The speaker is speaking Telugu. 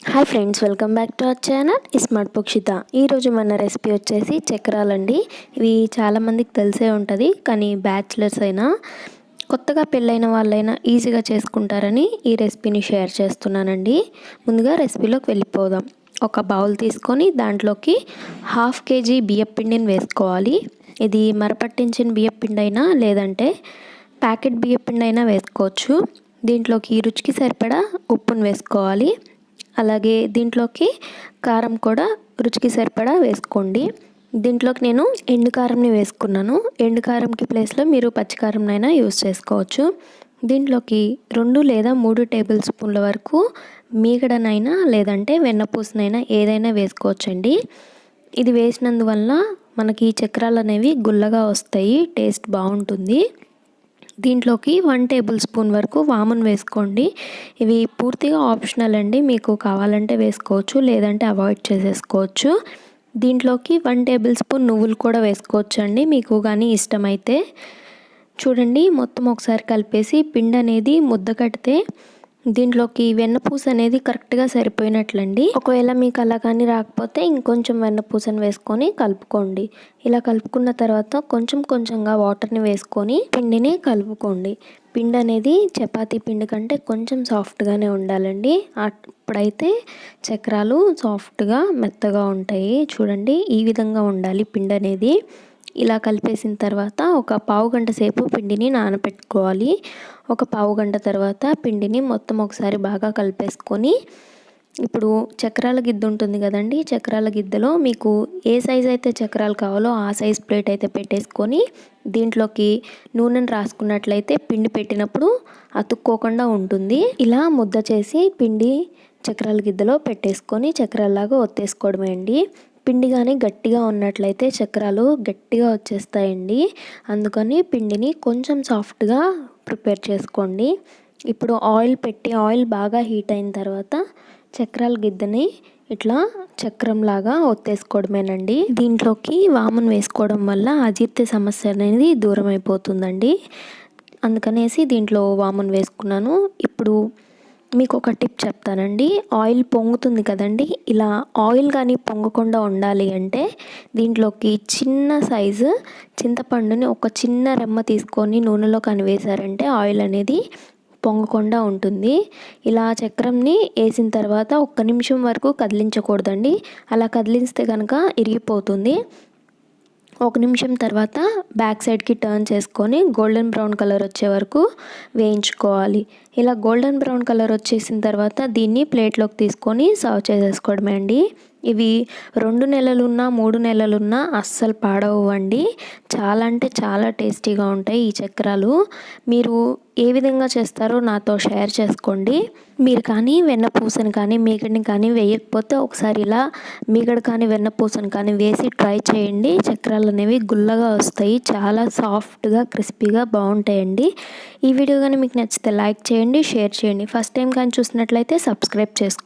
Hi friends, welcome back to our channel smart పక్షిత. ఈరోజు మన రెసిపీ వచ్చేసి చక్రాలండి. ఇవి చాలామందికి తెలిసే ఉంటుంది, కానీ బ్యాచిలర్స్ అయినా కొత్తగా పెళ్ళైన వాళ్ళైనా ఈజీగా చేసుకుంటారని ఈ రెసిపీని షేర్ చేస్తున్నానండి. ముందుగా రెసిపీలోకి వెళ్ళిపోదాం. ఒక బౌల్ తీసుకొని దాంట్లోకి 1/2 kg బియ్యపిండిని వేసుకోవాలి. ఇది మరపట్టించిన బియ్యపిండి అయినా లేదంటే ప్యాకెట్ బియ్యపిండి అయినా వేసుకోవచ్చు. దీంట్లోకి రుచికి సరిపడా ఉప్పును వేసుకోవాలి. అలాగే దీంట్లోకి కారం కూడా రుచికి సరిపడా వేసుకోండి. దీంట్లోకి నేను ఎండుకారంని వేసుకున్నాను. ఎండుకారంకి ప్లేస్లో మీరు పచ్చికారంనైనా యూస్ చేసుకోవచ్చు. దీంట్లోకి 2 లేదా 3 టేబుల్ స్పూన్ల వరకు మీగడనైనా లేదంటే వెన్నపూసనైనా ఏదైనా వేసుకోవచ్చండి. ఇది వేసినందువల్ల మనకి చక్రాలు అనేవి గుల్లగా వస్తాయి, టేస్ట్ బాగుంటుంది. దీంట్లోకి 1 టేబుల్ స్పూన్ వరకు వామును వేసుకోండి. ఇవి పూర్తిగా ఆప్షనల్ అండి, మీకు కావాలంటే వేసుకోవచ్చు, లేదంటే అవాయిడ్ చేసేసుకోవచ్చు. దీంట్లోకి 1 టేబుల్ స్పూన్ నువ్వులు కూడా వేసుకోవచ్చు అండి, మీకు కానీ ఇష్టమైతే. చూడండి, మొత్తం ఒకసారి కలిపేసి పిండి అనేది ముద్ద కడితే దీంట్లోకి వెన్నపూస అనేది కరెక్ట్గా సరిపోయినట్లండి. ఒకవేళ మీకు అలా కానీ రాకపోతే ఇంకొంచెం వెన్నపూసను వేసుకొని కలుపుకోండి. ఇలా కలుపుకున్న తర్వాత కొంచెం కొంచెంగా వాటర్ని వేసుకొని పిండిని కలుపుకోండి. పిండి అనేది చపాతీ పిండి కంటే కొంచెం సాఫ్ట్గానే ఉండాలండి. అప్పుడైతే చక్రాలు సాఫ్ట్గా మెత్తగా ఉంటాయి. చూడండి, ఈ విధంగా ఉండాలి పిండి అనేది. ఇలా కలిపేసిన తర్వాత ఒక పావు గంట సేపు పిండిని నానబెట్టుకోవాలి. ఒక పావు గంట తర్వాత పిండిని మొత్తం ఒకసారి బాగా కలిపేసుకొని ఇప్పుడు చక్రాల గిద్ద ఉంటుంది కదండి, చక్రాల గిద్దలో మీకు ఏ సైజ్ అయితే చక్రాలు కావాలో ఆ సైజ్ ప్లేట్ అయితే పెట్టేసుకొని దీంట్లోకి నూనెను రాసుకున్నట్లయితే పిండి పెట్టినప్పుడు అతుక్కోకుండా ఉంటుంది. ఇలా ముద్ద చేసి పిండి చక్రాల గిద్దలో పెట్టేసుకొని చక్రాల్లాగా ఒత్తేసుకోవడమే అండి. పిండి కానీ గట్టిగా ఉన్నట్లయితే చక్రాలు గట్టిగా వచ్చేస్తాయండి. అందుకని పిండిని కొంచెం సాఫ్ట్గా ప్రిపేర్ చేసుకోండి. ఇప్పుడు ఆయిల్ పెట్టి ఆయిల్ బాగా హీట్ అయిన తర్వాత చక్రాల గిద్దని ఇట్లా చక్రంలాగా ఒత్తేసుకోవడమేనండి. దీంట్లోకి వామును వేసుకోవడం వల్ల అజీర్తి సమస్య అనేది దూరం అయిపోతుందండి. అందుకనేసి దీంట్లో వామును వేసుకున్నాను. ఇప్పుడు మీకు ఒక టిప్ చెప్తానండి. ఆయిల్ పొంగుతుంది కదండి, ఇలా ఆయిల్ కానీ పొంగకుండా ఉండాలి అంటే దీంట్లోకి చిన్న సైజు చింతపండుని ఒక చిన్న రెమ్మ తీసుకొని నూనెలో కానీ వేశారంటే ఆయిల్ అనేది పొంగకుండా ఉంటుంది. ఇలా చక్రంని వేసిన తర్వాత 1 నిమిషం వరకు కదిలించకూడదండి. అలా కదిలిస్తే కనుక ఇరిగిపోతుంది. 1 నిమిషం తర్వాత బ్యాక్ సైడ్కి టర్న్ చేసుకొని గోల్డెన్ బ్రౌన్ కలర్ వచ్చే వరకు వేయించుకోవాలి. ఇలా గోల్డెన్ బ్రౌన్ కలర్ వచ్చేసిన తర్వాత దీన్ని ప్లేట్లోకి తీసుకొని సర్వ్ చేసేసుకోవడమే అండి. ఇవి 2 నెలలున్నా 3 నెలలున్నా అస్సలు పాడవండి. చాలా అంటే చాలా టేస్టీగా ఉంటాయి ఈ చక్రాలు. మీరు ఏ విధంగా చేస్తారో నాతో షేర్ చేసుకోండి. మీరు కానీ వెన్నపూసను కానీ మీగడని కానీ వేయకపోతే ఒకసారి ఇలా మీగడ కానీ వెన్నపూసను కానీ వేసి ట్రై చేయండి. చక్రాలు అనేవి గుల్లగా వస్తాయి, చాలా సాఫ్ట్గా క్రిస్పీగా బాగుంటాయండి. ఈ వీడియో కానీ మీకు నచ్చితే లైక్ చేయండి, షేర్ చేయండి. ఫస్ట్ టైం కానీ చూసినట్లయితే సబ్స్క్రైబ్ చేసుకోండి.